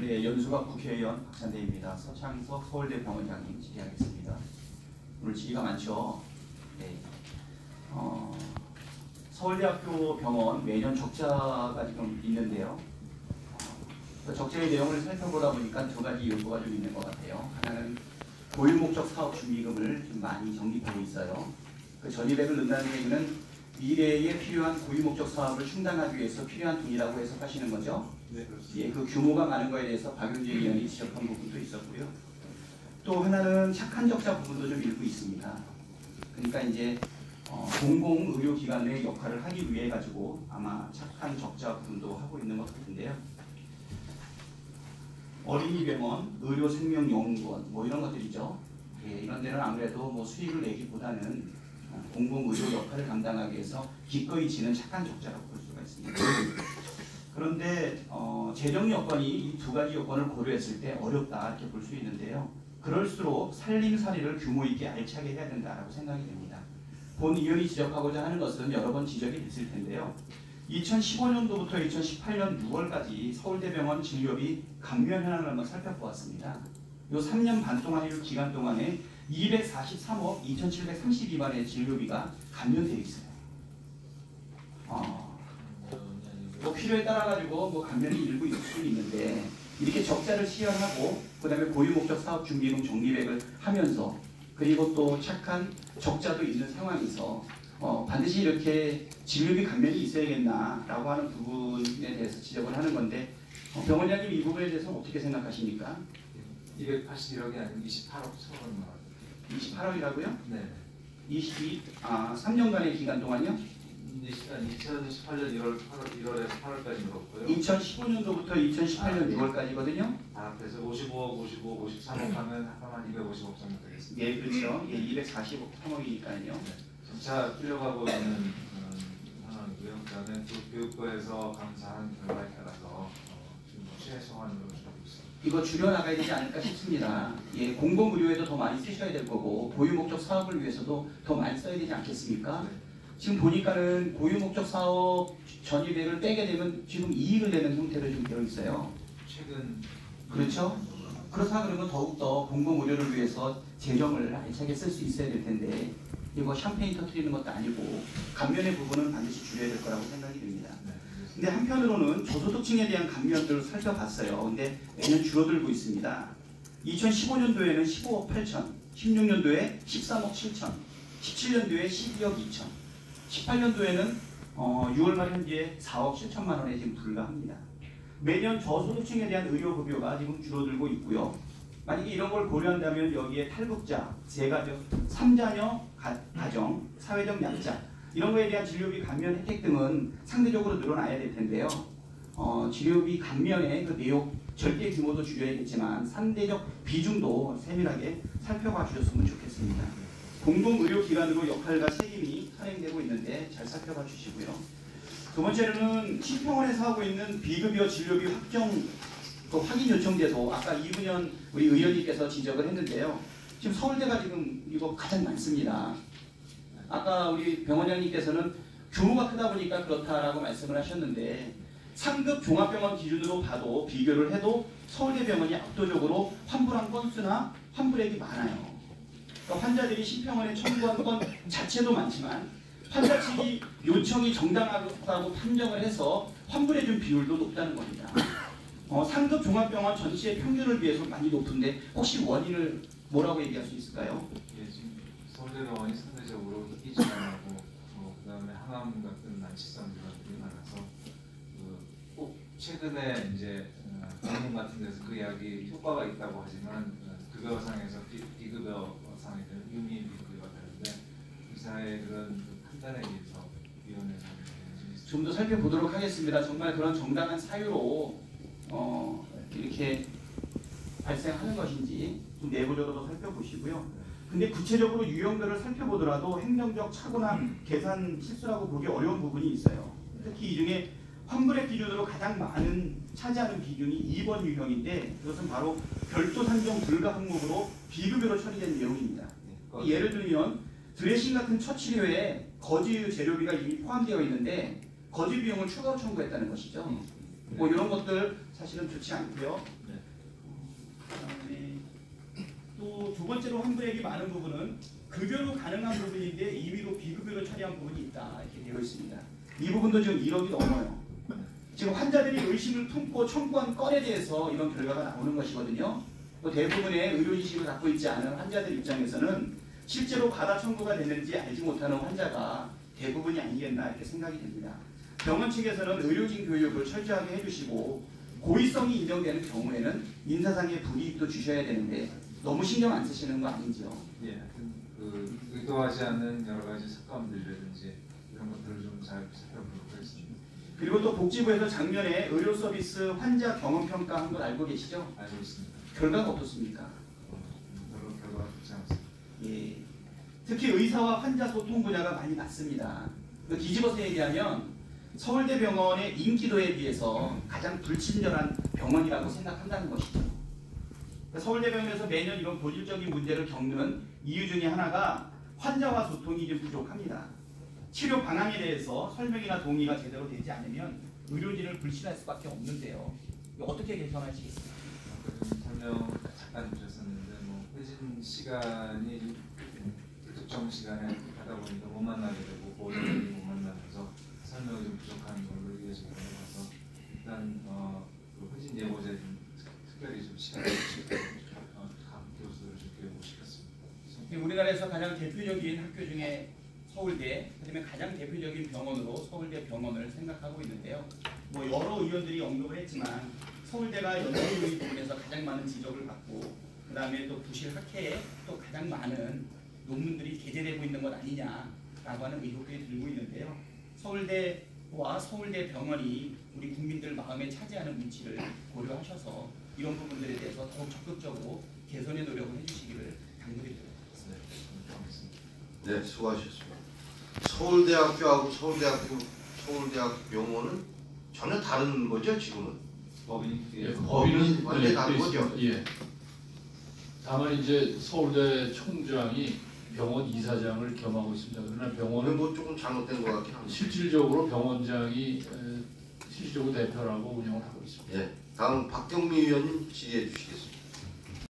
네, 연수각 국회의원 박찬대입니다. 서창석 서울대 병원장님 질의하겠습니다. 오늘 질의가 많죠. 네. 서울대학교 병원 매년 적자가 지금 있는데요. 적자의 내용을 살펴보다 보니까 두 가지 요소가 좀 있는 것 같아요. 하나는 고유목적 사업 준비금을 좀 많이 적립하고 있어요. 그 전입액을 넣는다는 얘기는 미래에 필요한 고유목적 사업을 충당하기 위해서 필요한 돈이라고 해석하시는 거죠? 네, 그렇습니다. 예, 그 규모가 많은 거에 대해서 박윤재 의원이 지적한 부분도 있었고요. 또 하나는 착한 적자 부분도 좀 일부 있습니다. 그러니까 이제 공공의료기관의 역할을 하기 위해 가지고 아마 착한 적자 부분도 하고 있는 것 같은데요. 어린이병원, 의료생명연구원 뭐 이런 것들이죠. 예, 이런 데는 아무래도 뭐 수익을 내기보다는 공공의료 역할을 감당하기 위해서 기꺼이 지는 착한 적자라고 볼 수가 있습니다. 그런데 재정 여건이 이 두 가지 여건을 고려했을 때 어렵다 이렇게 볼 수 있는데요. 그럴수록 살림살이를 규모 있게 알차게 해야 된다라고 생각이 됩니다. 본 의원이 지적하고자 하는 것은 여러 번 지적이 됐을 텐데요. 2015년도부터 2018년 6월까지 서울대병원 진료비 감면 현황을 한번 살펴보았습니다. 이 3년 반 동안의 기간 동안에 243억 2,732만의 진료비가 감면되어 있어요. 뭐 필요에 따라 가지고 뭐 감면이 일부 있을 수 있는데 이렇게 적자를 시현하고 그다음에 고유목적 사업 준비금 적립액을 하면서 그리고 또 착한 적자도 있는 상황에서 반드시 이렇게 진료비 감면이 있어야겠나라고 하는 부분에 대해서 지적을 하는 건데 병원장님 이 부분에 대해서 어떻게 생각하십니까? 281억이 아니고 28억 1천원 나왔어요. 28억이라고요? 네. 3년간의 기간 동안요? 2018년 1월에서 8월까지 늘었고요. 2015년도부터 2018년 6월까지거든요. 다 합해서 55억, 55억, 53억 하면 한 250억 정도 되겠습니다. 예, 그렇죠. 예, 243억이니까요. 네. 점차 풀려가고 있는 상황이고요. 그다음에 또 교육부에서 감사한 결과에 따라서 지금 최소한으로 줄이고 있습니다. 이거 줄여나가야 되지 않을까 싶습니다. 예, 공공의료에도 더 많이 쓰셔야 될 거고 고유목적 사업을 위해서도 더 많이 써야 되지 않겠습니까? 네. 지금 보니까는 고유목적 사업 전입액을 빼게 되면 지금 이익을 내는 형태로 좀 되어 있어요. 최근 그렇죠? 그렇다 그러면 더욱더 공공의료를 위해서 재정을 알차게 쓸 수 있어야 될 텐데 이거 샴페인 터뜨리는 것도 아니고 감면의 부분은 반드시 줄여야 될 거라고 생각이 듭니다. 근데 한편으로는 저소득층에 대한 감면들을 살펴봤어요. 근데 매년 줄어들고 있습니다. 2015년도에는 15억 8천, 16년도에 13억 7천, 17년도에 12억 2천, 18년도에는 6월 말 현재 4억 7천만 원에 지금 불과합니다. 매년 저소득층에 대한 의료급여가 지금 줄어들고 있고요. 만약에 이런 걸 고려한다면 여기에 탈북자, 재가족, 3자녀 가정, 사회적 약자 이런 거에 대한 진료비 감면 혜택 등은 상대적으로 늘어나야 될 텐데요. 진료비 감면의 그 내용 절대 규모도 줄여야겠지만 상대적 비중도 세밀하게 살펴봐 주셨으면 좋겠습니다. 공공의료기관으로 역할과 책임이 선행되고 있는데 잘 살펴봐 주시고요. 두 번째로는 치평원에서 하고 있는 비급여 진료비 확정 확인 요청제도 아까 이분현 우리 의원님께서 지적을 했는데요. 지금 서울대가 지금 이거 가장 많습니다. 아까 우리 병원장님께서는 규모가 크다 보니까 그렇다라고 말씀을 하셨는데 상급 종합병원 기준으로 봐도 비교를 해도 서울대병원이 압도적으로 환불한 건수나 환불액이 많아요. 그러니까 환자들이 신평원에 청구한 건 자체도 많지만 환자 측이 요청이 정당하다고 판정을 해서 환불해준 비율도 높다는 겁니다. 상급 종합병원 전체의 평균을 비해서 많이 높은데 혹시 원인을 뭐라고 얘기할 수 있을까요? 예, 지금 서울대병원이 상대적으로 희귀질환하고 그다음에 항암 같은 난치성 질환들이 많아서 꼭 최근에 이제 병원 같은 데서 그 약이 효과가 있다고 하지만 급여상에서 비급여상이든 유미 비급여가 되는데 의사의 그런 판단에 의해서 위원회에서 좀 더 살펴보도록 하겠습니다. 정말 그런 정당한 사유로 이렇게 발생하는 것인지 좀 내부적으로 살펴보시고요. 근데 구체적으로 유형들을 살펴보더라도 행정적 착오나 계산 실수라고 보기 어려운 부분이 있어요. 특히 이 중에 환불액 기준으로 가장 많은 차지하는 비중이 2번 유형인데 그것은 바로 별도 산정 불가 항목으로 비급여로 처리된 내용입니다. 예를 들면 드레싱 같은 처치료에 거지 재료비가 이미 포함되어 있는데 거지 비용을 추가로 청구했다는 것이죠. 뭐 이런 것들 사실은 좋지 않고요. 네. 그다음에 또 두 번째로 환불액이 많은 부분은 급여로 가능한 부분인데 임의로 비급여로 처리한 부분이 있다 이렇게 되어 있습니다. 이 부분도 지금 1억이 넘어요. 지금 환자들이 의심을 품고 청구한 건에 대해서 이런 결과가 나오는 것이거든요. 또 대부분의 의료인식을 갖고 있지 않은 환자들 입장에서는 실제로 과다 청구가 됐는지 알지 못하는 환자가 대부분이 아니겠나 이렇게 생각이 됩니다. 병원 측에서는 의료진 교육을 철저하게 해주시고 고의성이 인정되는 경우에는 인사상의 불이익도 주셔야 되는데 너무 신경 안 쓰시는 거 아닌지요? 예, 하여튼 그 의도하지 않는 여러 가지 삭감들이라든지 이런 것들을 좀 잘 살펴보도록 하겠습니다. 그리고 또 복지부에서 작년에 의료 서비스 환자 경험 평가한 걸 알고 계시죠? 알고 있습니다. 결과가 어떻습니까? 별로 결과가 좋지 않습니다. 예. 특히 의사와 환자 소통 분야가 많이 낮습니다. 뒤집어서 얘기하면 서울대병원의 인기도에 비해서 가장 불친절한 병원이라고 생각한다는 것이죠. 서울대병원에서 매년 이런 본질적인 문제를 겪는 이유 중에 하나가 환자와 소통이 좀 부족합니다. 치료 방향에 대해서 설명이나 동의가 제대로 되지 않으면 의료진을 불신할 수밖에 없는데요. 이거 어떻게 개선하시겠습니까? 좀 설명 잠깐 드렸었는데 뭐 회진 시간이 특정 시간에 하다 보니까 못 만나게 되고 보호자들이 못 만나면서 설명이 좀 부족한 걸로 이어지게 되어서 일단 그 회진 예보제 좀 특별히 좀 시간을 각 교수들을 좀 교육을 시켰습니다. 우리나라에서 가장 대표적인 학교 중에 서울대, 그다음에 가장 대표적인 병원으로 서울대 병원을 생각하고 있는데요. 뭐 여러 의원들이 언급을 했지만 서울대가 연구의 부분에서 가장 많은 지적을 받고 그다음에 또 부실 학회에 또 가장 많은 논문들이 게재되고 있는 것 아니냐라고 하는 의혹들이 들고 있는데요. 서울대와 서울대 병원이 우리 국민들 마음에 차지하는 위치를 고려하셔서 이런 부분들에 대해서 더욱 적극적으로 개선의 노력을 해주시기를 당부드립니다. 네, 수고하셨습니다. 서울대학교하고 서울대학 병원은 전혀 다른 거죠, 지금은? 법인은 완전히 다른 거죠? 예. 다만 이제 서울대 총장이 병원 이사장을 겸하고 있습니다. 그러나 병원은 뭐 조금 잘못된 것 같긴 합니다. 실질적으로 병원장이 실질적으로 대표라고 운영을 하고 있습니다. 예, 다음 박경미 의원님 질의해 주시겠습니다.